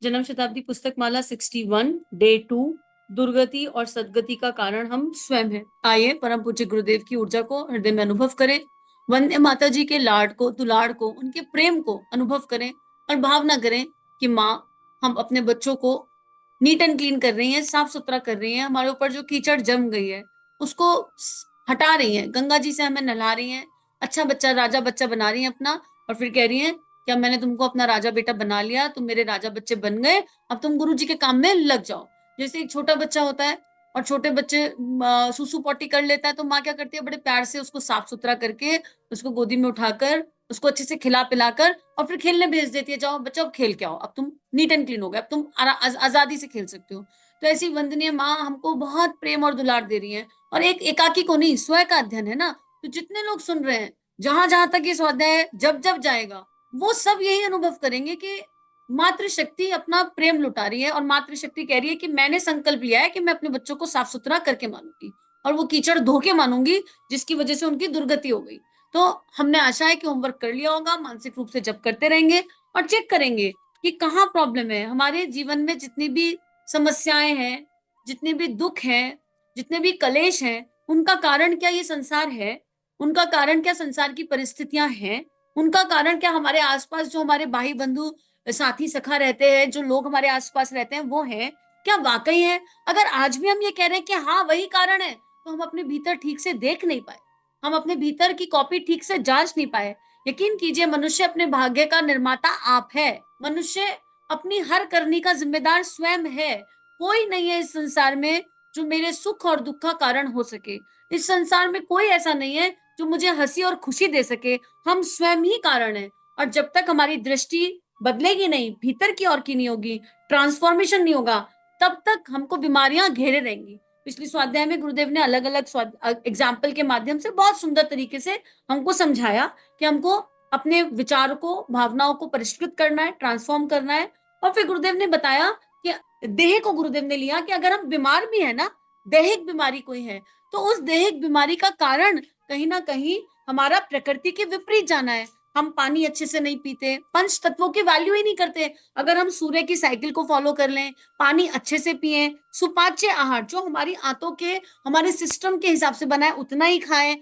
जन्म शताब्दी पुस्तक माला 61 डे 2 दुर्गति और सदगति का कारण हम स्वयं हैं। आइए परम पूज्य गुरुदेव की ऊर्जा को हृदय में अनुभव करें। वंदे माता जी के लाड को, दुलार को, उनके प्रेम को अनुभव करें और भावना करें कि माँ हम अपने बच्चों को नीट एंड क्लीन कर रही हैं, साफ सुथरा कर रही हैं। हमारे ऊपर जो कीचड़ जम गई है उसको हटा रही हैं, गंगा जी से हमें नहला रही हैं, अच्छा बच्चा राजा बच्चा बना रही हैं अपना। और फिर कह रही हैं क्या मैंने तुमको अपना राजा बेटा बना लिया, तुम मेरे राजा बच्चे बन गए, अब तुम गुरु जी के काम में लग जाओ। जैसे एक छोटा बच्चा होता है और छोटे बच्चे सुसु पोटी कर लेता है तो माँ क्या करती है, बड़े प्यार से उसको साफ सुथरा करके उसको गोदी में उठाकर उसको अच्छे से खिला पिलाकर और फिर खेलने भेज देती है, जाओ बच्चा अब खेल के आओ, अब तुम नीट एंड क्लीन हो गए, अब तुम आजादी से खेल सकते हो। तो ऐसी वंदनीय माँ हमको बहुत प्रेम और दुलार दे रही है। और एक एकाकी को नहीं, स्वयं का अध्ययन है ना। तो जितने लोग सुन रहे हैं, जहां जहां तक ये स्वाध्याय जब जब जाएगा वो सब यही अनुभव करेंगे कि मातृशक्ति अपना प्रेम लुटा रही है और मातृशक्ति कह रही है कि मैंने संकल्प लिया है कि मैं अपने बच्चों को साफ सुथरा करके मानूंगी और वो कीचड़ धो के मानूंगी जिसकी वजह से उनकी दुर्गति हो गई। तो हमने आशा है कि होमवर्क कर लिया होगा, मानसिक रूप से जप करते रहेंगे और चेक करेंगे कि कहाँ प्रॉब्लम है। हमारे जीवन में जितनी भी समस्याएं हैं, जितने भी दुख हैं, जितने भी कलेश हैं, उनका कारण क्या ये संसार है? उनका कारण क्या संसार की परिस्थितियां हैं? उनका कारण क्या हमारे आसपास जो हमारे भाई बंधु साथी सखा रहते हैं, जो लोग हमारे आसपास रहते हैं वो हैं? क्या वाकई है? अगर आज भी हम ये कह रहे हैं कि हाँ वही कारण है, तो हम अपने भीतर ठीक से देख नहीं पाए, हम अपने भीतर की कॉपी ठीक से जांच नहीं पाए। यकीन कीजिए मनुष्य अपने भाग्य का निर्माता आप है। मनुष्य अपनी हर करनी का जिम्मेदार स्वयं है। कोई नहीं है इस संसार में जो मेरे सुख और दुख का कारण हो सके। इस संसार में कोई ऐसा नहीं है जो मुझे हंसी और खुशी दे सके। हम स्वयं ही कारण हैं। और जब तक हमारी दृष्टि बदलेगी नहीं, भीतर की ओर की नहीं होगी, ट्रांसफॉर्मेशन नहीं होगा, तब तक हमको बीमारियां घेरे रहेंगी। पिछली स्वाध्याय में गुरुदेव ने अलग अलग एग्जाम्पल के माध्यम से बहुत सुंदर तरीके से हमको समझाया कि हमको अपने विचार को, भावनाओं को परिष्कृत करना है, ट्रांसफॉर्म करना है। और फिर गुरुदेव ने बताया कि देह को गुरुदेव ने लिया कि अगर हम बीमार भी है ना, दैहिक बीमारी कोई है, तो उस दैहिक बीमारी का कारण कहीं ना कहीं हमारा प्रकृति के विपरीत जाना है। हम पानी अच्छे से नहीं पीते, पंच तत्वों की वैल्यू ही नहीं करते। अगर हम सूर्य की साइकिल को फॉलो कर लें, पानी अच्छे से पिए, सुपाच्य आहार जो हमारी आंतों के, हमारे सिस्टम के हिसाब से बना है उतना ही खाएं,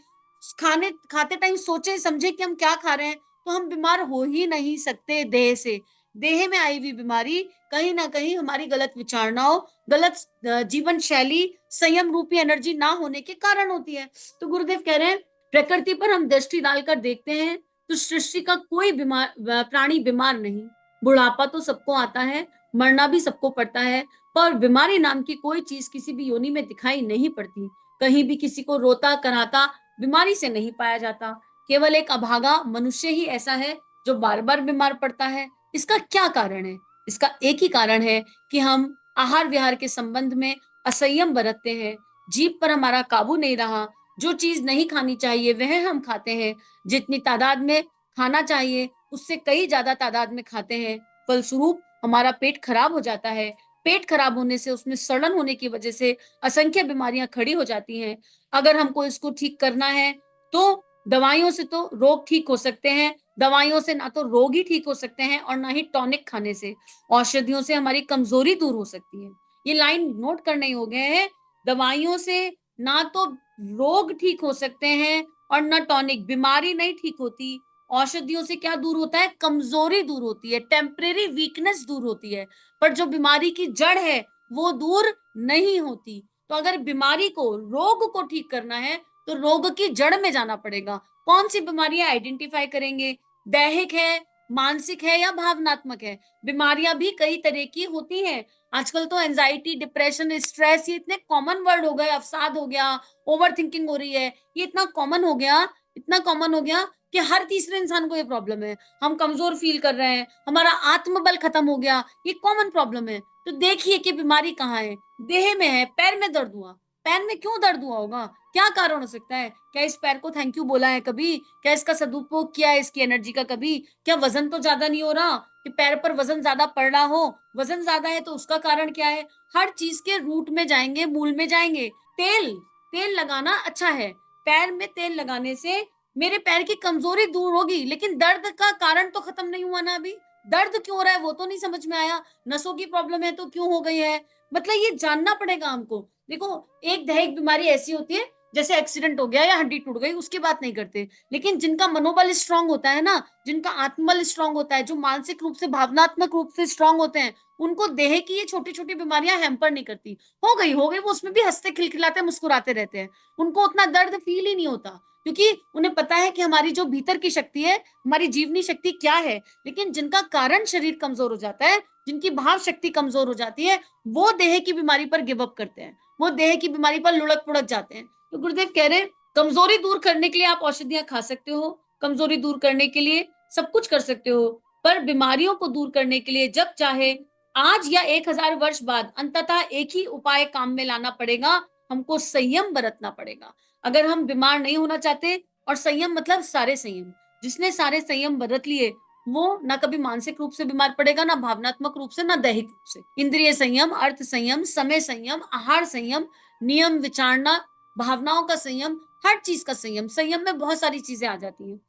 खाने खाते टाइम सोचे समझे कि हम क्या खा रहे हैं, तो हम बीमार हो ही नहीं सकते देह से। देह में आई हुई बीमारी कहीं ना कहीं हमारी गलत विचारणाओं, गलत जीवन शैली, संयम रूपी एनर्जी ना होने के कारण होती है। तो गुरुदेव कह रहे हैं प्रकृति पर हम दृष्टि डालकर देखते हैं तो सृष्टि का कोई बीमार प्राणी बीमार नहीं। बुढ़ापा तो सबको आता है, मरना भी सबको पड़ता है, पर बीमारी नाम की कोई चीज किसी भी योनि में दिखाई नहीं पड़ती। कहीं भी किसी को रोता कराता बीमारी से नहीं पाया जाता। केवल एक अभागा मनुष्य ही ऐसा है जो बार बार बीमार पड़ता है। इसका क्या कारण है? इसका एक ही कारण है कि हम आहार विहार के संबंध में असंयम बरतते हैं, जीभ पर हमारा काबू नहीं रहा, जो चीज नहीं खानी चाहिए वह हम खाते हैं, जितनी तादाद में खाना चाहिए उससे कई ज्यादा तादाद में खाते हैं। फलस्वरूप हमारा पेट खराब हो जाता है। पेट खराब होने से, उसमें सड़न होने की वजह से असंख्य बीमारियां खड़ी हो जाती हैं। अगर हमको इसको ठीक करना है तो दवाइयों से तो रोग ठीक हो सकते हैं, दवाइयों से ना तो रोग ही ठीक हो सकते हैं और ना ही टॉनिक खाने से। औषधियों से हमारी कमजोरी दूर हो सकती है। ये लाइन नोट करने हो गए हैं। दवाइयों से ना तो रोग ठीक हो सकते हैं और ना टॉनिक, बीमारी नहीं ठीक होती। औषधियों से क्या दूर होता है? कमजोरी दूर होती है, टेम्परेरी वीकनेस दूर होती है, पर जो बीमारी की जड़ है वो दूर नहीं होती। तो अगर बीमारी को, रोग को ठीक करना है तो रोग की जड़ में जाना पड़ेगा। कौन सी बीमारियां आइडेंटिफाई करेंगे? दैहिक है, मानसिक है या भावनात्मक है? बीमारियां भी कई तरह की होती हैं। आजकल तो एंजाइटी, डिप्रेशन, स्ट्रेस ये इतने कॉमन वर्ड हो गए, अवसाद हो गया, ओवर थिंकिंग हो रही है, ये इतना कॉमन हो गया, इतना कॉमन हो गया कि हर तीसरे इंसान को ये प्रॉब्लम है। हम कमजोर फील कर रहे हैं, हमारा आत्मबल खत्म हो गया, ये कॉमन प्रॉब्लम है। तो देखिए कि बीमारी कहाँ है? देह में है। पैर में दर्द हुआ, पैर में क्यों दर्द हुआ होगा? क्या कारण हो सकता है? क्या इस पैर को थैंक यू बोला है कभी? क्या इसका सदुपयोग किया है इसकी एनर्जी का कभी? क्या वजन तो ज्यादा नहीं हो रहा कि पैर पर वजन ज्यादा पड़ रहा हो? वजन ज्यादा है तो उसका कारण क्या है? हर चीज के रूट में जाएंगे, मूल में जाएंगे। तेल, तेल लगाना अच्छा है। पैर में तेल लगाने से मेरे पैर की कमजोरी दूर होगी, लेकिन दर्द का कारण तो खत्म नहीं हुआ ना अभी। दर्द क्यों हो रहा है वो तो नहीं समझ में आया, नसों की प्रॉब्लम है तो क्यों हो गई है, मतलब ये जानना पड़ेगा हमको। देखो, एक दैहिक बीमारी ऐसी होती है जैसे एक्सीडेंट हो गया या हड्डी टूट गई, उसकी बात नहीं करते, लेकिन जिनका मनोबल स्ट्रांग होता है ना, जिनका आत्मबल स्ट्रांग होता है, जो मानसिक रूप से भावनात्मक रूप से स्ट्रांग होते हैं, उनको देह की ये छोटी छोटी बीमारियां हैम्पर नहीं करती। हो गई वो उसमें भी हंसते खिलखिलाते मुस्कुराते रहते हैं, उनको उतना दर्द फील ही नहीं होता, क्योंकि उन्हें पता है कि हमारी जो भीतर की शक्ति है, हमारी जीवनी शक्ति क्या है। लेकिन जिनका कारण शरीर कमजोर हो जाता है, जिनकी भाव शक्ति कमजोर हो जाती है, वो देह की बीमारी पर गिव अप करते हैं, वो देह की बीमारी पर लुढ़क पुढ़क जाते हैं। तो गुरुदेव कह रहे हैं कमजोरी दूर करने के लिए आप औषधियां खा सकते हो, कमजोरी दूर करने के लिए सब कुछ कर सकते हो, पर बीमारियों को दूर करने के लिए जब चाहे आज या 1000 वर्ष बाद अंततः एक ही उपाय काम में लाना पड़ेगा, हमको संयम बरतना पड़ेगा। अगर हम बीमार नहीं होना चाहते, और संयम मतलब सारे संयम, जिसने सारे संयम बरत लिए वो ना कभी मानसिक रूप से बीमार पड़ेगा, ना भावनात्मक रूप से, ना दैहिक रूप से। इंद्रिय संयम, अर्थ संयम, समय संयम, आहार संयम, नियम विचारना, भावनाओं का संयम, हर चीज का संयम। संयम में बहुत सारी चीजें आ जाती हैं।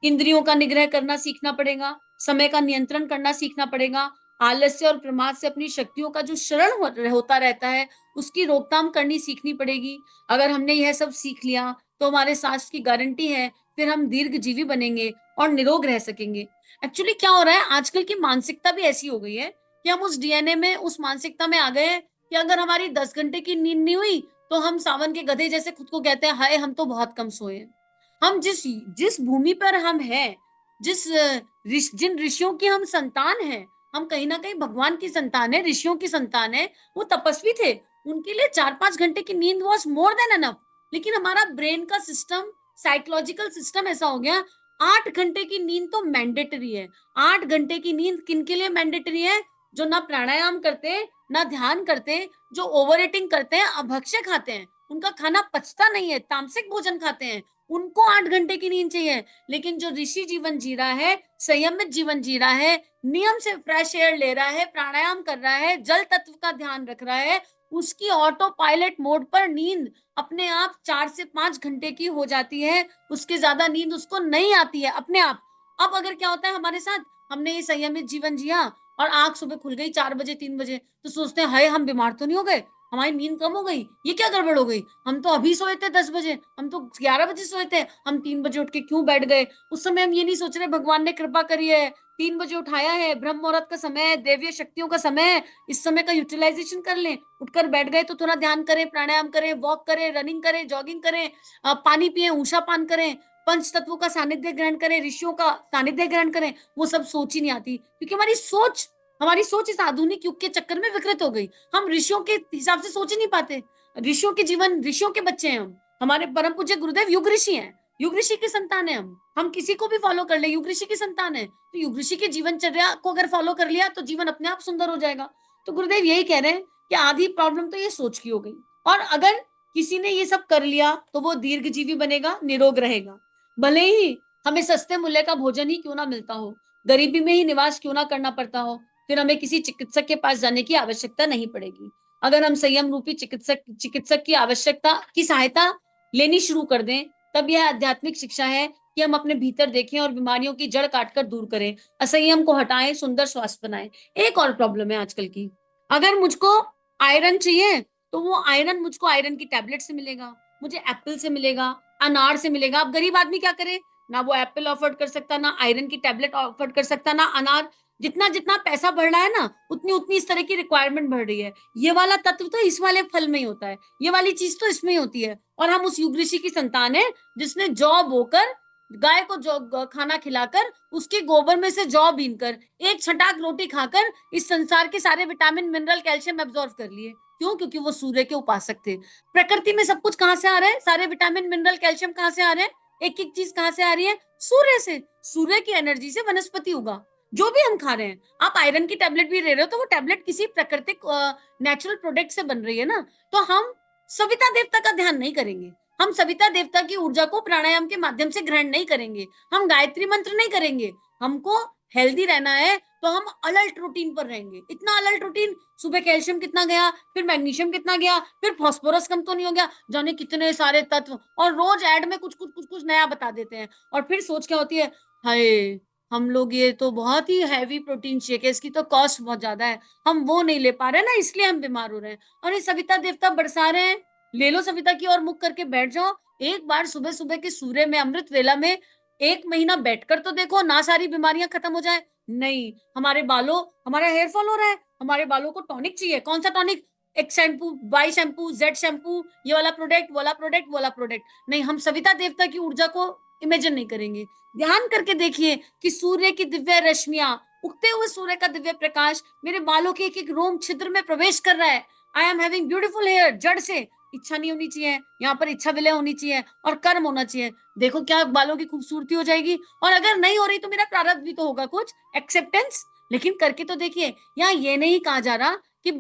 इंद्रियों का निग्रह करना सीखना पड़ेगा, समय का नियंत्रण करना सीखना पड़ेगा, आलस्य और प्रमाद से अपनी शक्तियों का जो शरण होता रहता है उसकी रोकथाम करनी सीखनी पड़ेगी। अगर हमने यह सब सीख लिया तो हमारे स्वास्थ्य की गारंटी है, फिर हम दीर्घजीवी बनेंगे और निरोग रह सकेंगे। एक्चुअली क्या हो रहा है, आजकल की मानसिकता भी ऐसी हो गई है कि हम उस डीएनए में, उस मानसिकता में आ गए हैं कि अगर हमारी 10 घंटे की नींद नहीं हुई तो हम सावन के गधे जैसे खुद को कहते हैं, हाय हम तो बहुत कम सोए हैं। हम जिस जिस भूमि पर हम हैं, जिन ऋषियों की हम संतान हैं, हम कहीं ना कहीं भगवान की संतान है, ऋषियों की संतान है। वो तपस्वी थे, उनके लिए 4-5 घंटे की नींद वॉज मोर देन एनफ। लेकिन हमारा ब्रेन का सिस्टम, साइकोलॉजिकल सिस्टम ऐसा हो गया, 8 घंटे की नींद तो मैंडेटरी है। 8 घंटे की नींद किन के लिए मैंडेटरी है? जो ना प्राणायाम करते, ना ध्यान करते, जो ओवर ईटिंग करते हैं, अभक्ष्य खाते हैं, उनका खाना पचता नहीं है, तामसिक भोजन खाते हैं, उनको 8 घंटे की नींद चाहिए। लेकिन जो ऋषि जीवन जी रहा है, संयमित जीवन जी रहा है, नियम से फ्रेश एयर ले रहा है, प्राणायाम कर रहा है, जल तत्व का ध्यान रख रहा है, उसकी ऑटो पायलट मोड पर नींद अपने आप 4 से 5 घंटे की हो जाती है। उसके ज्यादा नींद उसको नहीं आती है अपने आप। अब अगर क्या होता है हमारे साथ, हमने ये संयमित जीवन जिया और आंख सुबह खुल गई 4 बजे 3 बजे, तो सोचते हैं हाय हम बीमार तो नहीं हो गए, हमारी नींद कम हो गई, ये क्या गड़बड़ हो गई, हम तो अभी सोए थे 10 बजे, हम तो 11 बजे सोए थे, हम 3 बजे उठ के क्यों बैठ गए। उस समय हम ये नहीं सोच रहे भगवान ने कृपा करी है, 3 बजे उठाया है, ब्रह्म मुहूर्त का समय है, देवीय शक्तियों का समय है, इस समय का यूटिलाइजेशन कर लें। उठकर बैठ गए तो थोड़ा ध्यान करें, प्राणायाम करें, वॉक करें, रनिंग करें, जॉगिंग करें, पानी पिए, ऊषा पान करें, पंच तत्वों का सानिध्य ग्रहण करें, ऋषियों का सानिध्य ग्रहण करें। वो सब सोच ही नहीं आती, क्योंकि हमारी सोच इस आधुनिक युग के चक्कर में विकृत हो गई। हम ऋषियों के हिसाब से सोच ही नहीं पाते। ऋषियों के जीवन, ऋषियों के बच्चे हैं हम। हमारे परम पूज्य गुरुदेव युग ऋषि हैं, युग ऋषि की संतान है हम किसी को भी फॉलो कर ले, युग ऋषि की संतान है, तो युग ऋषि के जीवनचर्या को अगर फॉलो कर लिया तो जीवन अपने आप सुंदर हो जाएगा। तो गुरुदेव यही कह रहे हैं कि आधी प्रॉब्लम तो ये सोच की हो गई, और अगर किसी ने ये सब कर लिया तो वो दीर्घजीवी बनेगा, निरोग रहेगा। भले ही हमें सस्ते मूल्य का भोजन ही क्यों ना मिलता हो, गरीबी में ही निवास क्यों ना करना पड़ता हो, फिर हमें किसी चिकित्सक के पास जाने की आवश्यकता नहीं पड़ेगी। अगर हम संयम रूपी चिकित्सक की आवश्यकता की सहायता लेनी शुरू कर दें, तब यह आध्यात्मिक शिक्षा है कि हम अपने भीतर देखें और बीमारियों की जड़ काटकर दूर करें, असंयम को हटाएं, सुंदर स्वास्थ्य बनाएं। एक और प्रॉब्लम है आजकल की, अगर मुझको आयरन चाहिए तो वो आयरन मुझको आयरन की टैबलेट से मिलेगा, मुझे एप्पल से मिलेगा, अनार से मिलेगा। अब गरीब आदमी क्या करे, ना वो एप्पल अफोर्ड कर सकता, ना आयरन की टैबलेट अफोर्ड कर सकता, ना अनार। जितना जितना पैसा बढ़ रहा है ना, उतनी उतनी इस तरह की रिक्वायरमेंट बढ़ रही है। ये वाला तत्व तो इस वाले फल में ही होता है, ये वाली चीज तो इसमें ही होती है। और हम उस युग ऋषि की संतान है जिसने जौ बोकर, गाय को जौ खाना खिलाकर, उसके गोबर में से जौ बीनकर, एक छटाक रोटी खाकर इस संसार के सारे विटामिन मिनरल कैल्शियम एब्जॉर्व कर लिए। क्यों? क्योंकि वो सूर्य के उपासक थे। प्रकृति में सब कुछ कहां से आ रहा है, सारे विटामिन मिनरल कैल्शियम कहां से आ रहे हैं, एक एक चीज कहां से आ रही है, सूर्य से। सूर्य की एनर्जी से वनस्पति उगा, जो भी हम खा रहे हैं। आप आयरन की टैबलेट भी ले रहे हो तो वो टैबलेट किसी प्राकृतिक नेचुरल प्रोडक्ट से बन रही है ना। तो हम सविता देवता का ध्यान नहीं करेंगे, हम सविता देवता की ऊर्जा को प्राणायाम के माध्यम से ग्रहण नहीं करेंगे, हम गायत्री मंत्र नहीं करेंगे। हमको हेल्दी रहना है तो हम अलर्ट रूटीन पर रहेंगे। इतना अलर्ट रूटीन, सुबह कैल्शियम कितना गया, फिर मैग्नीशियम कितना गया, फिर फास्फोरस कम तो नहीं हो गया, जाने कितने सारे तत्व। और रोज ऐड में कुछ कुछ कुछ कुछ नया बता देते हैं, और फिर सोच क्या होती है, हाय हम लोग ये तो बहुत ही हैवी प्रोटीन शेक है, इसकी तो कॉस्ट बहुत ज्यादा है, हम वो नहीं ले पा रहे ना, इसलिए हम बीमार हो रहे हैं। और ये सविता देवता बरसा रहे हैं, ले लो सविता की और मुख करके बैठ जाओ। एक बार सुबह सुबह के सूर्य में, अमृत वेला में 1 महीना बैठकर तो देखो ना, सारी बीमारियां खत्म हो जाए। नहीं, हमारे बालों, हमारा हेयर फॉल हो रहा है, हमारे बालों को टॉनिक चाहिए। कौन सा tonic? X shampoo, Y shampoo, Z shampoo, ये वाला प्रोडक्ट, वाला प्रोडक्ट, वाला प्रोडक्ट। नहीं, हम सविता देवता की ऊर्जा को इमेजिन नहीं करेंगे। ध्यान करके देखिए कि सूर्य की दिव्य रश्मियां, उगते हुए सूर्य का दिव्य प्रकाश मेरे बालों के एक एक रोम छिद्र में प्रवेश कर रहा है। I am having beautiful hair. जड़ से इच्छा नहीं होनी चाहिए, यहाँ पर इच्छा विलय होनी चाहिए और कर्म होना चाहिए। देखो क्या बालों की खूबसूरती हो जाएगी। और अगर नहीं हो रही तो मेरा प्रारब्ध भी तो होगा कुछ, एक्सेप्टेंस। लेकिन करके तो देखिए। यहाँ ये नहीं कहा जा रहा कि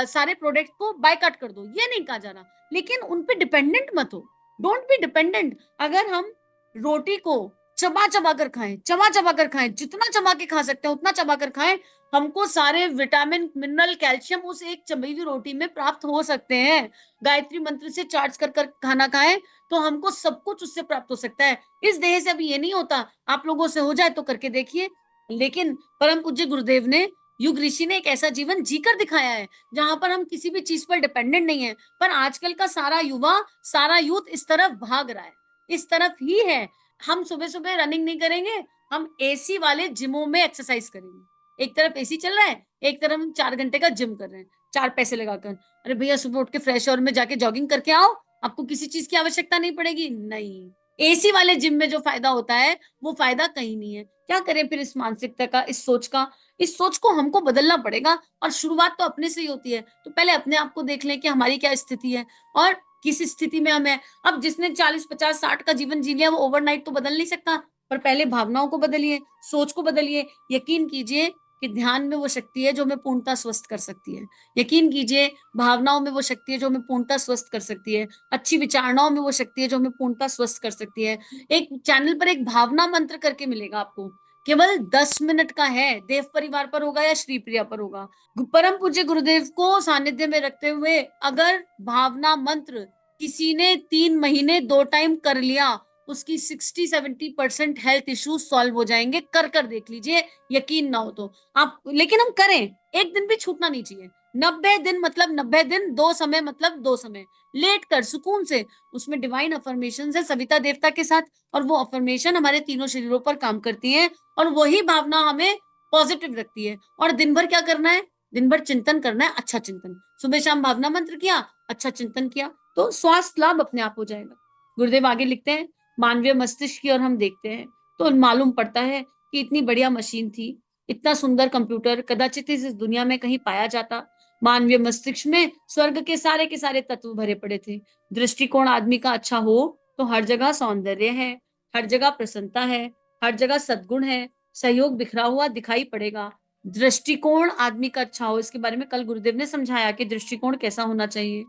सारे प्रोडक्ट को बायकॉट कर दो, ये नहीं कहा जा रहा, लेकिन उन पे डिपेंडेंट मत हो। Don't be dependent. अगर हम रोटी को चबा चबा कर खाएं, चबा चबा कर खाएं, जितना चबा के खा सकते हैं उतना चबा कर खाएं, हमको सारे विटामिन, मिनरल, कैल्शियम उस एक चबी हुई रोटी में प्राप्त हो सकते हैं। गायत्री मंत्र से चार्ज कर कर खाना खाएं तो हमको सब कुछ उससे प्राप्त हो सकता है। इस देह से अभी ये नहीं होता, आप लोगों से हो जाए तो करके देखिए। लेकिन परम पूज्य गुरुदेव ने, युग ऋषि ने एक ऐसा जीवन जीकर दिखाया है जहां पर हम किसी भी चीज पर डिपेंडेंट नहीं है। पर आजकल का सारा युवा, सारा यूथ इस तरफ भाग रहा है, इस तरफ ही है। हम सुबह सुबह रनिंग नहीं करेंगे, हम एसी वाले जिमों में एक्सरसाइज करेंगे। एक तरफ एसी चल रहा है, एक तरफ हम 4 घंटे का जिम कर रहे हैं, 4 पैसे लगाकर। अरे भैया, सुबह उठ के फ्रेश और में जाके जॉगिंग करके आओ, आपको किसी चीज की आवश्यकता नहीं पड़ेगी। नहीं, एसी वाले जिम में जो फायदा होता है वो फायदा कहीं नहीं है। क्या करें फिर इस मानसिकता का, इस सोच का? इस सोच को हमको बदलना पड़ेगा और शुरुआत तो अपने से ही होती है। तो पहले अपने आप को देख लें कि हमारी क्या स्थिति है और किस स्थिति में हम है। अब जिसने 40 50 60 का जीवन जी लिया वो ओवरनाइट तो बदल नहीं सकता, पर पहले भावनाओं को बदलिए, सोच को बदलिए। यकीन कीजिए कि ध्यान में वो शक्ति है जो हमें पूर्णता स्वस्थ कर सकती है। यकीन कीजिए, भावनाओं में वो शक्ति है जो हमें पूर्णता स्वस्थ कर सकती है। अच्छी विचारणाओं में वो शक्ति है जो हमें पूर्णता स्वस्थ कर सकती है। एक चैनल पर एक भावना मंत्र करके मिलेगा आपको, केवल 10 मिनट का है। देव परिवार पर होगा या श्री प्रिया पर होगा। परम पूज्य गुरुदेव को सानिध्य में रखते हुए अगर भावना मंत्र किसी ने 3 महीने 2 टाइम कर लिया, उसकी 60 70% हेल्थ इश्यूज सॉल्व हो जाएंगे। कर कर देख लीजिए, यकीन ना हो तो आप। लेकिन हम करें, एक दिन भी छूटना नहीं चाहिए। 90 दिन मतलब 90 दिन, 2 समय मतलब 2 समय, लेट कर सुकून से। उसमें डिवाइन अफर्मेशन है सविता देवता के साथ, और वो अफर्मेशन हमारे तीनों शरीरों पर काम करती है और वही भावना हमें पॉजिटिव रखती है। और दिन भर क्या करना है? दिन भर चिंतन करना है, अच्छा चिंतन। सुबह शाम भावना मंत्र किया, अच्छा चिंतन किया, तो स्वास्थ्य लाभ अपने आप हो जाएगा। गुरुदेव आगे लिखते हैं, मानवीय मस्तिष्क की ओर हम देखते हैं तो मालूम पड़ता है कि इतनी बढ़िया मशीन थी, इतना सुंदर कंप्यूटर कदाचित इस दुनिया में कहीं पाया जाता। मानवीय मस्तिष्क में स्वर्ग के सारे तत्व भरे पड़े थे। दृष्टिकोण आदमी का अच्छा हो तो हर जगह सौंदर्य है, हर जगह प्रसन्नता है, हर जगह सद्गुण है। सहयोग बिखरा हुआ दिखाई पड़ेगा। दृष्टिकोण आदमी का अच्छा हो, इसके बारे में कल गुरुदेव ने समझाया कि दृष्टिकोण कैसा होना चाहिए।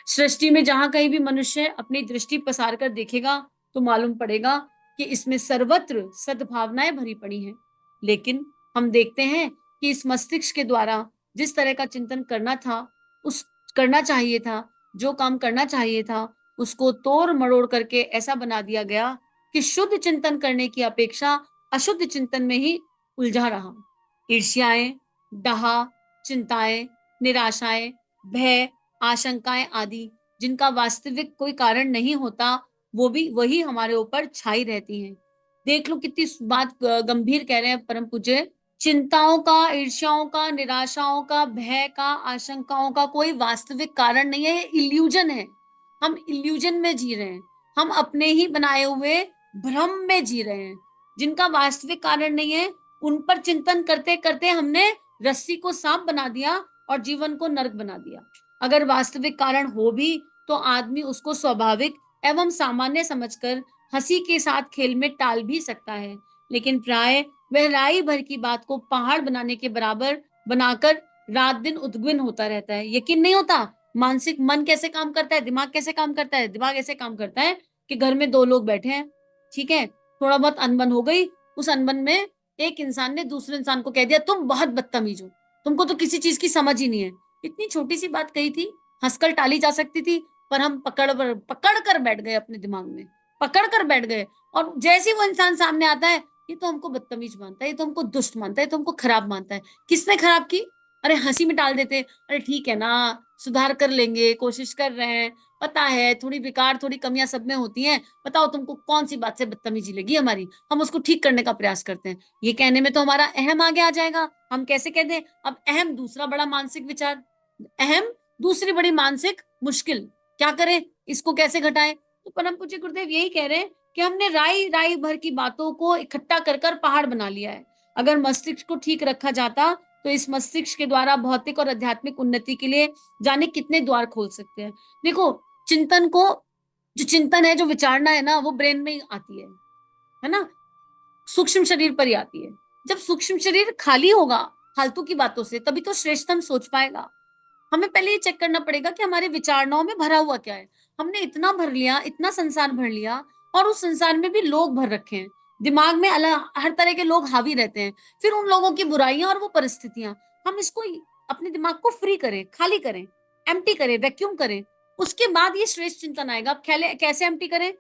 सृष्टि में जहां कहीं भी मनुष्य अपनी दृष्टि पसार कर देखेगा तो मालूम पड़ेगा कि इसमें सर्वत्र सद्भावनाएं भरी पड़ी हैं। लेकिन हम देखते हैं कि इस मस्तिष्क के द्वारा जिस तरह का चिंतन करना था, उस करना चाहिए था, जो काम करना चाहिए था, उसको तोड़ मरोड़ करके ऐसा बना दिया गया कि शुद्ध चिंतन करने की अपेक्षा अशुद्ध चिंतन में ही उलझा रहा। ईर्ष्याएं, डहा, चिंताएं, निराशाएं, भय, आशंकाएं आदि, जिनका वास्तविक कोई कारण नहीं होता, वो भी वही हमारे ऊपर छाई रहती हैं। देख लो कितनी बात गंभीर कह रहे हैं परम पूज्य। चिंताओं का, ईर्ष्याओं का, निराशाओं का, भय का, आशंकाओं का कोई वास्तविक कारण नहीं है, ये इल्यूजन है। हम इल्यूजन में जी रहे हैं, हम अपने ही बनाए हुए भ्रम में जी रहे हैं, जिनका वास्तविक कारण नहीं है। उन पर चिंतन करते करते हमने रस्सी को सांप बना दिया और जीवन को नरक बना दिया। अगर वास्तविक कारण हो भी तो आदमी उसको स्वाभाविक एवं सामान्य समझकर हंसी के साथ खेल में टाल भी सकता है। लेकिन प्राय वह राई भर की बात को पहाड़ बनाने के बराबर बनाकर रात दिन उद्विग्न होता रहता है। यकीन नहीं होता मानसिक मन कैसे काम करता है, दिमाग कैसे काम करता है। दिमाग ऐसे काम करता है कि घर में 2 लोग बैठे हैं, ठीक है, थोड़ा बहुत अनबन हो गई, उस अनबन में एक इंसान ने दूसरे इंसान को कह दिया तुम बहुत बदतमीज हो, तुमको तो किसी चीज की समझ ही नहीं है। इतनी छोटी सी बात कही थी, हंसकर टाली जा सकती थी, पर हम पकड़ कर बैठ गए, अपने दिमाग में पकड़ कर बैठ गए। और जैसे ही वो इंसान सामने आता है ये तो हमको बदतमीज मानता है, ये तो हमको दुष्ट मानता है, ये तो हमको खराब मानता है। किसने खराब की? अरे हंसी में टाल देते, अरे ठीक है ना, सुधार कर लेंगे, कोशिश कर रहे हैं, पता है थोड़ी बेकार, थोड़ी कमियां सब में होती हैं, बताओ तुमको कौन सी बात से बदतमीजी लगी हमारी, हम उसको ठीक करने का प्रयास करते हैं। ये कहने में तो हमारा अहम आगे आ जाएगा, हम कैसे कह दें? अब अहम दूसरा बड़ा मानसिक विचार, अहम दूसरी बड़ी मानसिक मुश्किल, क्या करें, इसको कैसे घटाएं? तो परम पूज्य गुरुदेव यही कह रहे हैं कि हमने राई राई भर की बातों को इकट्ठा कर कर पहाड़ बना लिया है। अगर मस्तिष्क को ठीक रखा जाता तो इस मस्तिष्क के द्वारा भौतिक और आध्यात्मिक उन्नति के लिए जाने कितने द्वार खोल सकते हैं। देखो, चिंतन को, जो चिंतन है, जो विचारना है ना, वो ब्रेन में ही आती है ना, सूक्ष्म शरीर पर ही आती है। जब सूक्ष्म शरीर खाली होगा फालतू की बातों से, तभी तो श्रेष्ठतम सोच पाएगा। हमें पहले ये चेक करना पड़ेगा कि हमारे विचारणाओं में भरा हुआ क्या है। हमने इतना भर लिया, इतना संसार भर लिया, और उस संसार में भी लोग भर रखे हैं। दिमाग में अलग हर तरह के लोग हावी रहते हैं, फिर उन लोगों की बुराइयां और वो परिस्थितियां। हम इसको अपने दिमाग को फ्री करें, खाली करें, एम्प्टी करें, वैक्यूम करें। उसके बाद ये श्रेष्ठ चिंतन आएगा। अब कैसे एम्प्टी करें?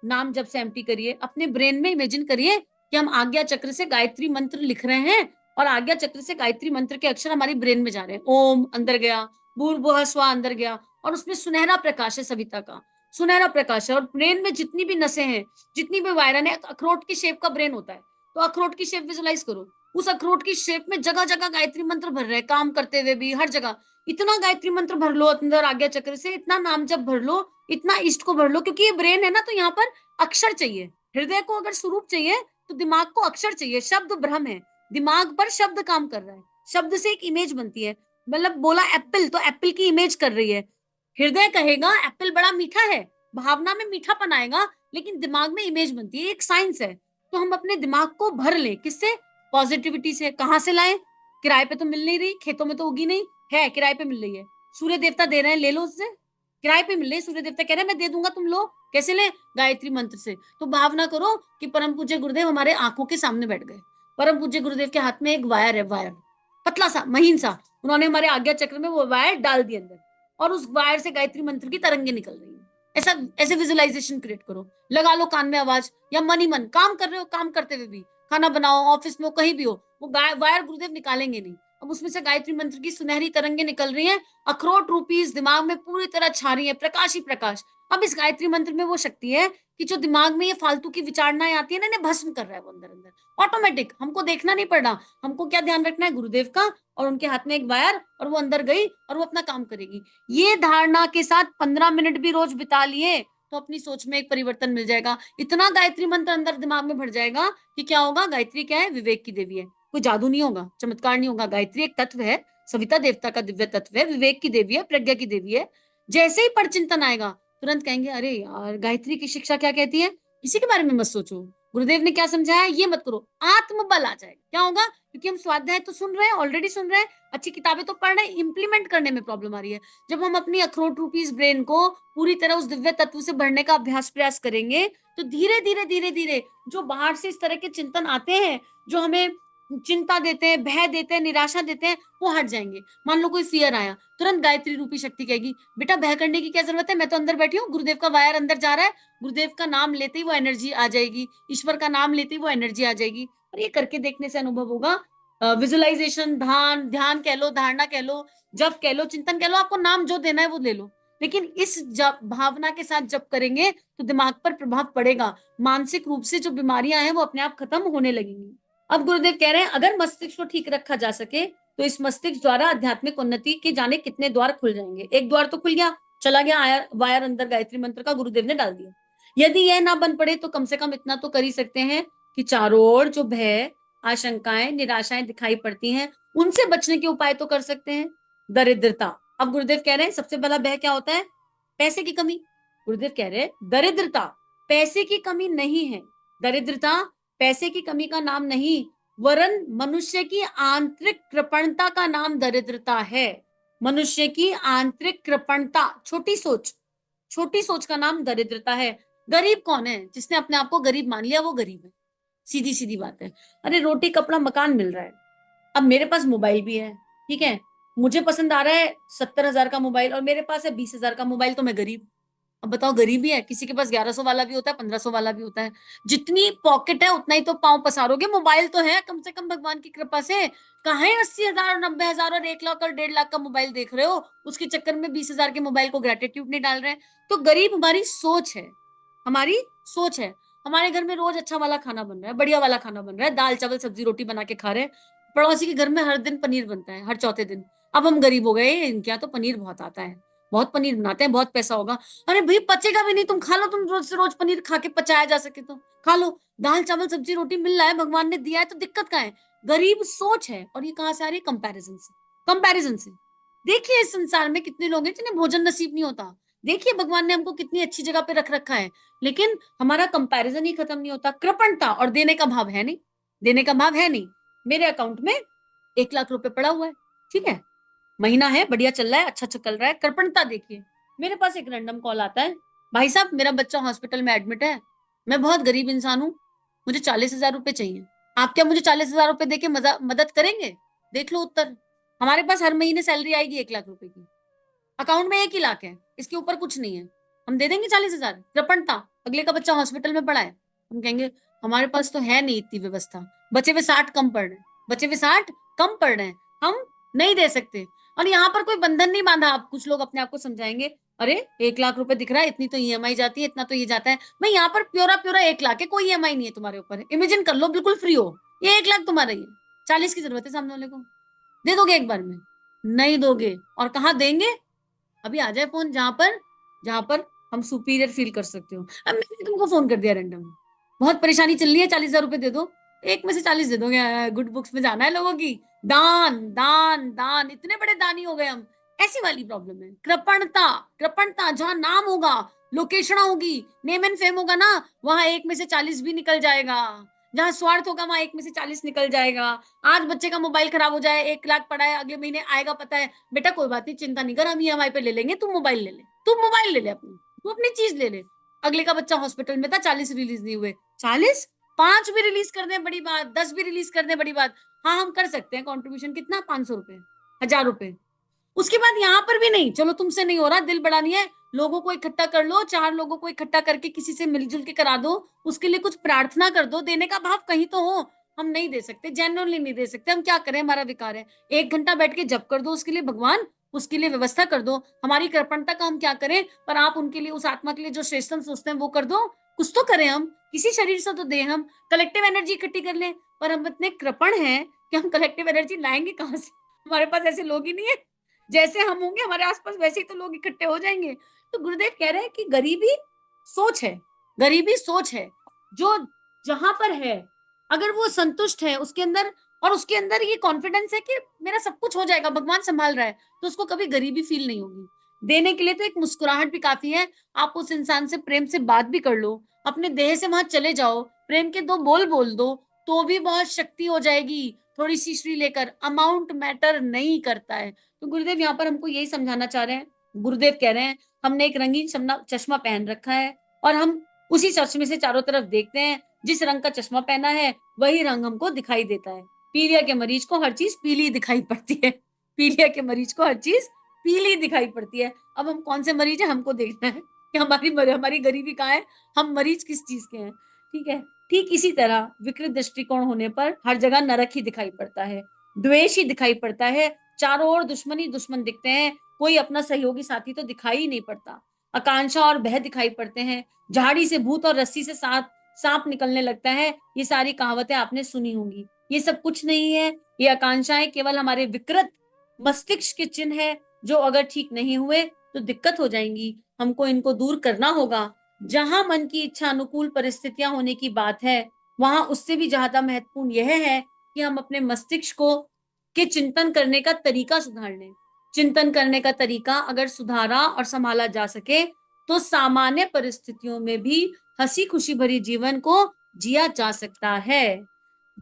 नाम जब से एम्प्टी करिए, अपने ब्रेन में इमेजिन करिए कि हम आज्ञा चक्र से गायत्री मंत्र लिख रहे हैं, और आज्ञा चक्र से गायत्री मंत्र के अक्षर हमारी ब्रेन में जा रहे हैं। ओम अंदर गया, भूर्भुवः स्वा अंदर गया, और उसमें सुनहरा प्रकाश है, सविता का सुनहरा प्रकाश है। और ब्रेन में जितनी भी नसें हैं, जितनी भी वायरन है, अखरोट की शेप का ब्रेन होता है, तो अखरोट की शेप विजुलाइज करो। उस अखरोट की शेप में जगह जगह गायत्री मंत्र भर रहे हैं, काम करते हुए भी हर जगह। इतना गायत्री मंत्र भर लो अंदर आज्ञा चक्र से, इतना नाम जब भर लो, इतना इष्ट को भर लो, क्योंकि ये ब्रेन है ना, तो यहाँ पर अक्षर चाहिए। हृदय को अगर स्वरूप चाहिए तो दिमाग को अक्षर चाहिए। शब्द भ्रम है, दिमाग पर शब्द काम कर रहा है, शब्द से एक इमेज बनती है। मतलब बोला एप्पल, तो एप्पल की इमेज कर रही है। हृदय कहेगा एप्पल बड़ा मीठा है, भावना में मीठापन आएगा, लेकिन दिमाग में इमेज बनती है, एक साइंस है। तो हम अपने दिमाग को भर ले, किससे? पॉजिटिविटी से। कहाँ से लाएं? किराए पे तो मिल नहीं रही, खेतों में तो उगी नहीं है, किराए पे मिल रही है, सूर्य देवता दे रहे हैं, ले लो उससे। किराए पे मिल रही, सूर्य देवता कह रहे हैं मैं दे दूंगा, तुम लो। कैसे ले? गायत्री मंत्र से। तो भावना करो कि परम पूज्य गुरुदेव हमारे आंखों के सामने बैठ गए। परम पूज्य गुरुदेव के हाथ में एक वायर है, वायर पतला सा, महीन सा, उन्होंने हमारे आज्ञा चक्र में वो वायर डाल दिया अंदर, और उस वायर से गायत्री मंत्र की तरंगे निकल रही है। ऐसा ऐसे विजुअलाइजेशन क्रिएट करो, लगा लो कान में आवाज, या मन ही मन काम कर रहे हो, काम करते हुए भी, खाना बनाओ, ऑफिस में हो, कहीं भी हो, वो वायर गुरुदेव निकालेंगे नहीं। अब उसमें से गायत्री मंत्र की सुनहरी तरंगे निकल रही हैं, अखरोट रूपीज दिमाग में पूरी तरह छा रही है, प्रकाश ही प्रकाश। अब इस गायत्री मंत्र में वो शक्ति है कि जो दिमाग में ये फालतू की विचारणाएं आती है ना, इन्हें भस्म कर रहा है वो अंदर अंदर, ऑटोमेटिक। हमको देखना नहीं पड़ रहा, हमको क्या ध्यान रखना है? गुरुदेव का, और उनके हाथ में एक वायर, और वो अंदर गई और वो अपना काम करेगी। ये धारणा के साथ 15 मिनट भी रोज बिता लिए तो अपनी सोच में एक परिवर्तन मिल जाएगा। इतना गायत्री मंत्र अंदर दिमाग में भर जाएगा कि क्या होगा? गायत्री क्या है? विवेक की देवी है, कोई जादू नहीं होगा, चमत्कार नहीं होगा। गायत्री एक तत्व है, सविता देवता का दिव्य तत्व है, विवेक की देवी है, प्रज्ञा की देवी है। जैसे ही परचिंतन आएगा, तुरंत कहेंगे अरे यार, गायत्री की शिक्षा क्या कहती है, इसी के बारे में मत सोचो, गुरुदेव ने क्या समझाया ये मत करो। आत्मबल आ जाएगा। क्या होगा? क्योंकि हम स्वाध्याय तो सुन रहे हैं, ऑलरेडी सुन रहे हैं, अच्छी किताबें तो पढ़ रहे हैं, इंप्लीमेंट करने में प्रॉब्लम आ रही है। जब हम अपनी अखरोट रूपी ब्रेन को पूरी तरह उस दिव्य तत्व से भरने का अभ्यास प्रयास करेंगे, तो धीरे धीरे धीरे धीरे जो बाहर से इस तरह के चिंतन आते हैं, जो हमें चिंता देते हैं, भय देते हैं, निराशा देते हैं, वो हट जाएंगे। मान लो कोई फियर आया, तुरंत गायत्री रूपी शक्ति कहेगी बेटा भय करने की क्या जरूरत है, मैं तो अंदर बैठी हूँ, गुरुदेव का वायर अंदर जा रहा है, गुरुदेव का नाम लेते ही वो एनर्जी आ जाएगी, ईश्वर का नाम लेते ही वो एनर्जी आ जाएगी। और ये करके देखने से अनुभव होगा। विजुअलाइजेशन, ध्यान, ध्यान कह लो, धारणा कह लो, जप कह लो, चिंतन कह लो, आपको नाम जो देना है वो ले लो, लेकिन इस जप भावना के साथ जप करेंगे तो दिमाग पर प्रभाव पड़ेगा। मानसिक रूप से जो बीमारियां हैं वो अपने आप खत्म होने लगेंगी। अब गुरुदेव कह रहे हैं अगर मस्तिष्क को ठीक रखा जा सके तो इस मस्तिष्क द्वारा आध्यात्मिक उन्नति के जाने कितने द्वार खुल जाएंगे। एक द्वार तो खुल गया, चला गया वायर अंदर गायत्री मंत्र का, गुरुदेव ने डाल दिया। यदि यह ना बन पड़े तो कम से कम इतना तो कर ही सकते हैं कि चारों ओर जो भय, आशंकाएं, निराशाएं दिखाई पड़ती हैं, उनसे बचने के उपाय तो कर सकते हैं। दरिद्रता। अब गुरुदेव कह रहे हैं सबसे पहला भय क्या होता है? पैसे की कमी। गुरुदेव कह रहे हैं दरिद्रता पैसे की कमी नहीं है, दरिद्रता पैसे की कमी का नाम नहीं, वरन मनुष्य की आंतरिक कृपणता का नाम दरिद्रता है। मनुष्य की आंतरिक कृपणता, छोटी सोच का नाम दरिद्रता है। गरीब कौन है? जिसने अपने आप को गरीब मान लिया वो गरीब है, सीधी सीधी बात है। अरे रोटी कपड़ा मकान मिल रहा है, अब मेरे पास मोबाइल भी है, ठीक है, मुझे पसंद आ रहा है 70,000 का मोबाइल और मेरे पास है 20,000 का मोबाइल, तो मैं गरीब। अब बताओ, गरीबी है, किसी के पास 1100 वाला भी होता है, 1500 वाला भी होता है। जितनी पॉकेट है उतना ही तो पांव पसारोगे। मोबाइल तो है कम से कम भगवान की कृपा से। कहाँ है 80,000 और 90,000 और 1 लाख और 1.5 लाख का मोबाइल देख रहे हो, उसके चक्कर में 20,000 के मोबाइल को ग्रेटिट्यूड नहीं डाल रहे हैं। तो गरीब हमारी सोच है, हमारी सोच है। हमारे घर में रोज अच्छा वाला खाना बन रहा है, बढ़िया वाला खाना बन रहा है, दाल चावल सब्जी रोटी बना के खा रहे हैं। पड़ोसी के घर में हर दिन पनीर बनता है, हर चौथे दिन। अब हम गरीब हो गए, इनके यहाँ तो पनीर बहुत आता है, बहुत पनीर बनाते हैं, बहुत पैसा होगा। अरे भाई पचेगा भी नहीं, तुम खा लो, तुम रोज से रोज पनीर खा के पचाया जा सके तो खा लो। दाल चावल सब्जी रोटी मिल रहा है, भगवान ने दिया है, तो दिक्कत क्या है? गरीब सोच है। और ये कहाँ से आ रही है? कंपैरिजन से। कंपैरिजन से। देखिए इस संसार में कितने लोग हैं जिन्हें भोजन नसीब नहीं होता। देखिए भगवान ने हमको कितनी अच्छी जगह पे रख रखा है, लेकिन हमारा कंपैरिजन ही खत्म नहीं होता। कृपणता और देने का भाव है नहीं, देने का भाव है नहीं। मेरे अकाउंट में 1 लाख रुपए पड़ा हुआ है, ठीक है, महीना है, बढ़िया चल रहा है, अच्छा अच्छा चल रहा है। कृपणता देखिए, मेरे पास एक रैंडम कॉल आता है, भाई साहब मेरा बच्चा हॉस्पिटल में एडमिट है, मैं बहुत गरीब इंसान हूँ, मुझे 40,000 रुपए चाहिए। आप क्या मुझे 40,000 रुपए देके मदद करेंगे? देख लो उत्तर। हमारे पास हर महीने सैलरी आएगी 1 लाख रुपए की, अकाउंट में 1 ही लाख है, इसके ऊपर कुछ नहीं है, हम दे देंगे 40,000? कृपणता। अगले का बच्चा हॉस्पिटल में पड़ा है, हम कहेंगे हमारे पास तो है नहीं इतनी व्यवस्था, बचे हुए 60 कम पड़ रहे हैं, बचे हुए 60 कम पड़ रहे हैं, हम नहीं दे सकते। और यहाँ पर कोई बंधन नहीं बांधा। आप कुछ लोग अपने आप को समझाएंगे, अरे 1 लाख रुपए दिख रहा है, इतनी तो ईएमआई जाती है, इतना तो ये जाता है। मैं यहाँ पर प्योरा प्योरा 1 लाख है, कोई ईएमआई नहीं है तुम्हारे ऊपर, इमेजिन कर लो, बिल्कुल फ्री हो, ये 1 लाख तुम्हारा ही है। 40 की जरूरत है सामने वाले को, दे दोगे एक बार में? नहीं दोगे। और कहाँ देंगे? अभी आ जाए फोन जहां पर हम सुपीरियर फील कर सकते हो। अब मैंने तुमको फोन कर दिया रैंडम, बहुत परेशानी चल रही है, 40,000 रुपए दे दो, एक में से 40 दे दोगे, गुड बुक्स में जाना है लोगों की। दान दान दान, इतने बड़े दानी हो गए हम। ऐसी वाली प्रॉब्लम है। कृपणता। कृपणता, जहां नाम होगा, लोकेशना होगी, नेम एंड फेम होगा ना, वहां एक में से 40 भी निकल जाएगा। जहां स्वार्थ होगा वहां एक में से 40 निकल जाएगा। आज बच्चे का मोबाइल खराब हो जाए, 1 लाख पड़ा है, अगले महीने आएगा पता है, बेटा कोई बात नहीं, चिंता नहीं कर, हम ईएमआई पे ले लेंगे, तू मोबाइल ले ले, तू मोबाइल ले ले, अपनी तू अपनी चीज ले ले। अगले का बच्चा हॉस्पिटल में था, 40 रिलीज नहीं हुए। 40, 5 भी रिलीज कर दे बड़ी बात, 10 भी रिलीज कर दे बड़ी बात। हाँ हम कर सकते हैं कॉन्ट्रीब्यूशन, कितना? 500 रुपए, 1000 रुपए। उसके बाद यहाँ पर भी नहीं, चलो तुमसे नहीं हो रहा, दिल बड़ा नहीं है, लोगों को इकट्ठा कर लो, 4 लोगों को इकट्ठा करके किसी से मिलजुल के करा दो, उसके लिए कुछ प्रार्थना कर दो, देने का भाव कहीं तो हो। हम नहीं दे सकते, जेन्युइनली नहीं दे सकते, हम क्या करें, हमारा विकार है। 1 घंटा बैठ के जप कर दो उसके लिए, भगवान उसके लिए व्यवस्था कर दो। हमारी कृपणता का हम क्या करें, पर आप उनके लिए, उस आत्मा के लिए जो श्रेष्ठतम सोचते हैं वो कर दो। कुछ तो करें, हम किसी शरीर से तो दे, हम कलेक्टिव एनर्जी इकट्ठी कर लें। पर हम इतने कृपण हैं कि हम कलेक्टिव एनर्जी लाएंगे कहाँ से? हमारे पास ऐसे लोग ही नहीं है। जैसे हम होंगे हमारे आसपास वैसे ही तो लोग इकट्ठे हो जाएंगे। तो गुरुदेव कह रहे हैं कि गरीबी सोच है, गरीबी सोच है। जो जहां पर है, अगर वो संतुष्ट है उसके अंदर, और उसके अंदर ये कॉन्फिडेंस है कि मेरा सब कुछ हो जाएगा, भगवान संभाल रहा है, तो उसको कभी गरीबी फील नहीं होगी। देने के लिए तो एक मुस्कुराहट भी काफी है। आप उस इंसान से प्रेम से बात भी कर लो, अपने देह से वहां चले जाओ, प्रेम के 2 बोल बोल दो, तो भी बहुत शक्ति हो जाएगी। थोड़ी सी श्री लेकर, अमाउंट मैटर नहीं करता है। तो गुरुदेव यहाँ पर हमको यही समझाना चाह रहे हैं। गुरुदेव कह रहे हैं हमने एक रंगीन चश्मा पहन रखा है, और हम उसी चश्मे से चारों तरफ देखते हैं। जिस रंग का चश्मा पहना है वही रंग हमको दिखाई देता है। पीलिया के मरीज को हर चीज पीली दिखाई पड़ती है, पीलिया के मरीज को हर चीज पीली दिखाई पड़ती है। अब हम कौन से मरीज है, हमको देखना है कि हमारी गरीबी कहाँ है, हम मरीज किस चीज के हैं। ठीक है। ठीक इसी तरह विकृत दृष्टिकोण होने पर हर जगह नरक ही दिखाई पड़ता है, द्वेष ही दिखाई पड़ता है, चारों ओर दुश्मन ही दुश्मन दिखते हैं, कोई अपना सहयोगी साथी तो दिखाई ही नहीं पड़ता। आकांक्षा और भय दिखाई पड़ते हैं, झाड़ी से भूत और रस्सी से सांप सांप निकलने लगता है। ये सारी कहावतें आपने सुनी होंगी। ये सब कुछ नहीं है, ये आकांक्षाएं केवल हमारे विकृत मस्तिष्क के चिन्ह है, जो अगर ठीक नहीं हुए तो दिक्कत हो जाएंगी। हमको इनको दूर करना होगा। जहां मन की इच्छा अनुकूल परिस्थितियां होने की बात है, वहां उससे भी ज्यादा महत्वपूर्ण यह है कि हम अपने मस्तिष्क को के चिंतन करने का तरीका सुधार लें। चिंतन करने का तरीका अगर सुधारा और संभाला जा सके, तो सामान्य परिस्थितियों में भी हंसी खुशी भरी जीवन को जिया जा सकता है।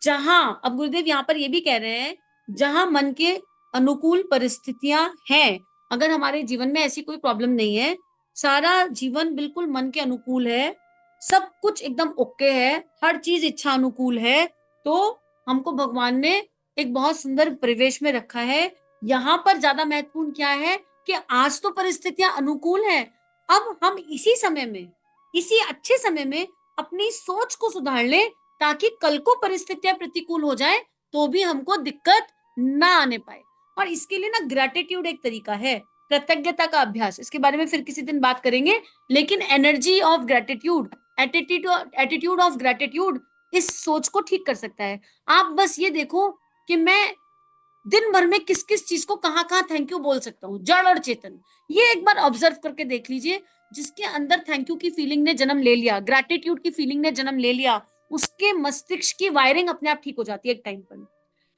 जहां, अब गुरुदेव यहाँ पर ये भी कह रहे हैं, जहां मन के अनुकूल परिस्थितियां हैं, अगर हमारे जीवन में ऐसी कोई प्रॉब्लम नहीं है, सारा जीवन बिल्कुल मन के अनुकूल है, सब कुछ एकदम ओके है, हर चीज इच्छा अनुकूल है, तो हमको भगवान ने एक बहुत सुंदर परिवेश में रखा है। यहाँ पर ज्यादा महत्वपूर्ण क्या है कि आज तो परिस्थितियां अनुकूल हैं, अब हम इसी समय में, इसी अच्छे समय में अपनी सोच को सुधार लें, ताकि कल को परिस्थितियां प्रतिकूल हो जाए तो भी हमको दिक्कत ना आने पाए। और इसके लिए ना ग्रैटिट्यूड एक तरीका है, कृतज्ञता का अभ्यास, इसके बारे में फिर किसी दिन बात करेंगे। लेकिन energy of gratitude, attitude of gratitude इस सोच को ठीक कर सकता है। आप बस ये देखो कि मैं दिन भर में किस किस चीज को कहाँ कहाँ थैंक यू बोल सकता हूँ, जड़ और चेतन। ये एक बार ऑब्जर्व करके देख लीजिए। जिसके अंदर थैंक यू की फीलिंग ने जन्म ले लिया, ग्रैटिट्यूड की फीलिंग ने जन्म ले लिया, उसके मस्तिष्क की वायरिंग अपने आप ठीक हो जाती है एक टाइम पर।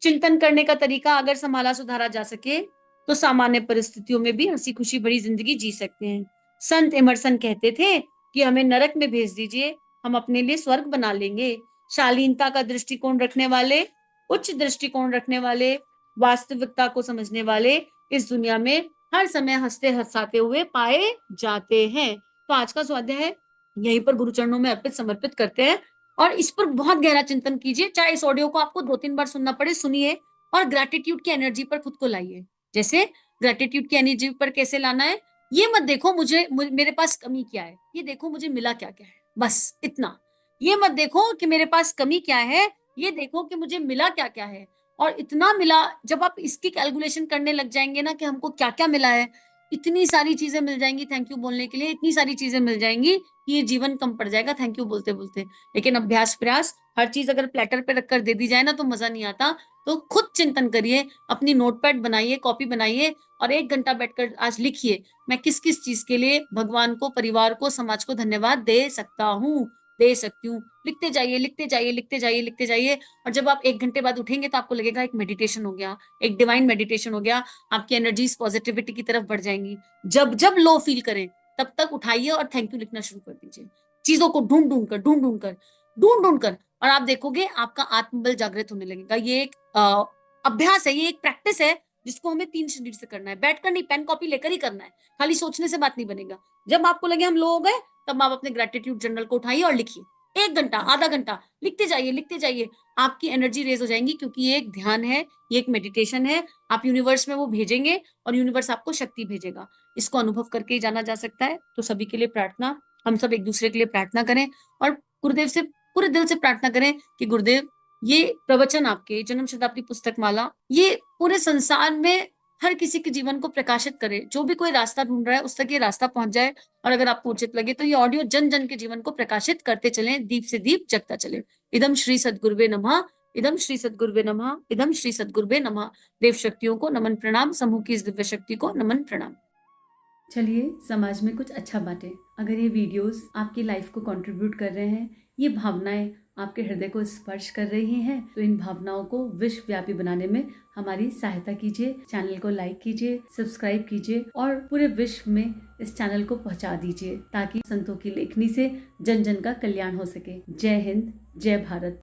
चिंतन करने का तरीका अगर संभाला सुधारा जा सके तो सामान्य परिस्थितियों में भी हंसी खुशी भरी जिंदगी जी सकते हैं। संत इमर्सन कहते थे कि हमें नरक में भेज दीजिए, हम अपने लिए स्वर्ग बना लेंगे। शालीनता का दृष्टिकोण रखने वाले, उच्च दृष्टिकोण रखने वाले, वास्तविकता को समझने वाले इस दुनिया में हर समय हंसते हंसाते हुए पाए जाते हैं। तो आज का स्वाध्याय यहीं पर गुरु चरणों में अर्पित समर्पित करते हैं, और इस पर बहुत गहरा चिंतन कीजिए। चाहे इस ऑडियो को आपको 2-3 बार सुनना पड़े, सुनिए, और ग्रैटिट्यूड की एनर्जी पर खुद को लाइए। जैसे ग्रैटिट्यूड की एनर्जी पर कैसे लाना है, ये मत देखो मेरे पास कमी क्या है, ये देखो मुझे मिला क्या क्या है, बस इतना। ये मत देखो कि मेरे पास कमी क्या है, ये देखो कि मुझे मिला क्या क्या है। और इतना मिला, जब आप इसकी कैलकुलेशन करने लग जाएंगे ना कि हमको क्या क्या मिला है, इतनी सारी चीजें मिल जाएंगी थैंक यू बोलने के लिए, इतनी सारी चीजें मिल जाएंगी कि ये जीवन कम पड़ जाएगा थैंक यू बोलते बोलते। लेकिन अभ्यास प्रयास, हर चीज अगर प्लेटर पे रखकर दे दी जाए ना तो मजा नहीं आता। तो खुद चिंतन करिए, अपनी नोटपैड बनाइए, कॉपी बनाइए, और 1 घंटा बैठकर आज लिखिए, मैं किस किस चीज के लिए भगवान को, परिवार को, समाज को धन्यवाद दे सकता हूँ, दे सकती हूँ। लिखते जाइए, लिखते जाइए, लिखते जाइए, लिखते जाइए। और जब आप 1 घंटे बाद उठेंगे तो आपको लगेगा एक मेडिटेशन हो गया, एक डिवाइन मेडिटेशन हो गया। आपकी एनर्जीज पॉजिटिविटी की तरफ बढ़ जाएंगी। जब जब लो फील करें तब तक उठाइए और थैंक यू लिखना शुरू कर दीजिए, चीजों को ढूंढ ढूंढ कर, ढूंढ ढूंढ कर, ढूंढ ढूंढ कर। और आप देखोगे आपका आत्मबल जागृत होने लगेगा। ये एक अभ्यास है, ये एक प्रैक्टिस है जिसको हमें 3 शरीर से करना है, बैठकर नहीं, पेन कॉपी लेकर ही करना है। खाली सोचने से बात नहीं बनेगा। जब आपको लगे हम लो हो गए, तब आप अपने ग्रेटिट्यूड जर्नल को उठाइए और लिखिए। 1 घंटा, आधा घंटा लिखते जाइए, लिखते जाइए। आपकी एनर्जी रेज हो जाएंगी, क्योंकि ये एक ध्यान है, ये एक मेडिटेशन है। आप यूनिवर्स में वो भेजेंगे और यूनिवर्स आपको शक्ति भेजेगा। इसको अनुभव करके ही जाना जा सकता है। तो सभी के लिए प्रार्थना, हम सब एक दूसरे के लिए प्रार्थना करें, और गुरुदेव से पूरे दिल से प्रार्थना करें कि गुरुदेव, ये प्रवचन आपके जन्म शताब्दी पुस्तक माला, ये पूरे संसार में हर किसी के जीवन को प्रकाशित करे। जो भी कोई रास्ता ढूंढ रहा है उस तक ये रास्ता पहुंच जाए। और अगर आपको उचित लगे तो ये ऑडियो जन जन के जीवन को प्रकाशित करते चलें, दीप से दीप जगता चले। इदम श्री सद्गुरुवे नमः, इदम श्री सद्गुरुवे नमः, इदम श्री सद्गुरुवे नमः। देव शक्तियों को नमन प्रणाम, समूह की इस दिव्य शक्ति को नमन प्रणाम। चलिए समाज में कुछ अच्छा बांटें। अगर ये वीडियोस आपकी लाइफ को कंट्रीब्यूट कर रहे हैं, ये भावनाएं आपके हृदय को स्पर्श कर रही हैं, तो इन भावनाओं को विश्वव्यापी बनाने में हमारी सहायता कीजिए। चैनल को लाइक कीजिए, सब्सक्राइब कीजिए, और पूरे विश्व में इस चैनल को पहुंचा दीजिए, ताकि संतों की लेखनी से जन जन का कल्याण हो सके। जय हिंद, जय भारत।